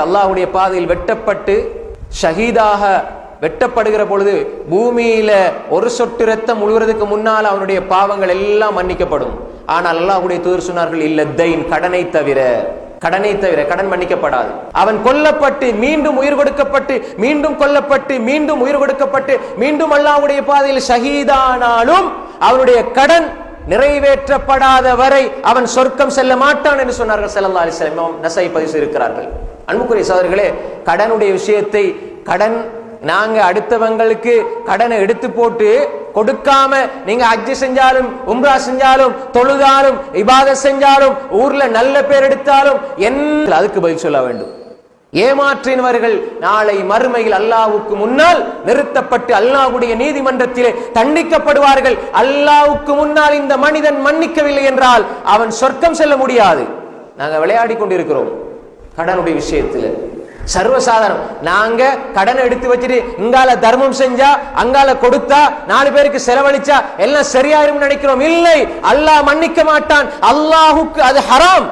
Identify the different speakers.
Speaker 1: அல்லாஹ்வுடைய பாதையில் வெட்டப்பட்டு ஷஹீதாக வெட்டப்படுகிற பொழுது பூமியில ஒரு சொட்டு ரத்தம் முழுவதற்கு முன்னால் அவனுடைய பாவங்கள் எல்லாம் மன்னிக்கப்படும். ஆனால் அல்லாஹ்வுடைய தூதர் சொன்னார்கள், இல்ல தைன், கடனை தவிர கடன் மன்னிக்கப்படாது. அவன் கொல்லப்பட்டு மீண்டும் உயிர் கொடுக்கப்பட்டு மீண்டும் கொல்லப்பட்டு மீண்டும் உயிர் கொடுக்கப்பட்டு மீண்டும் அல்லாஹ்வுடைய பாதையில் ஷஹீதானாலும் அவனுடைய கடன் நிறைவேற்றப்படாத வரை அவன் சொர்க்கம் செல்ல மாட்டான் என்று சொன்னார்கள் ஸல்லல்லாஹு அலைஹி வஸல்லம். நஸாயி பதிவு செய்திருக்கிறார்கள். அன்புக்குரிய சகோதரர்களே, கடனுடைய விஷயத்தை, கடன் நாங்க அடுத்தவங்களுக்கு கடனை எடுத்து போட்டு கொடுக்காம நீங்க ஹஜ் செஞ்சாலும் உம்ரா செஞ்சாலும் தொழுதாலும் இபாதத் செஞ்சாலும் ஊர்ல நல்ல பேர் எடுத்தாலும் என்ன அதுக்கு பதில் சொல்ல வேண்டும். ஏமாற்றினவர்கள் நாளை மறுமையில் அல்லாஹ்வுக்கு முன்னால் நிறுத்தப்பட்டு அல்லாஹ்வுடைய நீதிமன்றத்திலே தண்டிக்கப்படுவார்கள். அல்லாஹ்வுக்கு முன்னால் இந்த மனிதன் மன்னிக்கவில்லை என்றால் அவன் சொர்க்கம் செல்ல முடியாது. நாங்க விளையாடி கொண்டிருக்கிறோம் கடனுடைய விஷயத்தில். சர்வசாதாரணம். நாங்க கடன் எடுத்து வச்சுட்டு இங்கால தர்மம் செஞ்சா அங்கால கொடுத்தா 4 பேருக்கு செலவழிச்சா எல்லாம் சரியாயிரும் நினைக்கிறோம். இல்லை, அல்லாஹ் மன்னிக்க மாட்டான். அல்லாஹ்வுக்கு அது ஹராம்.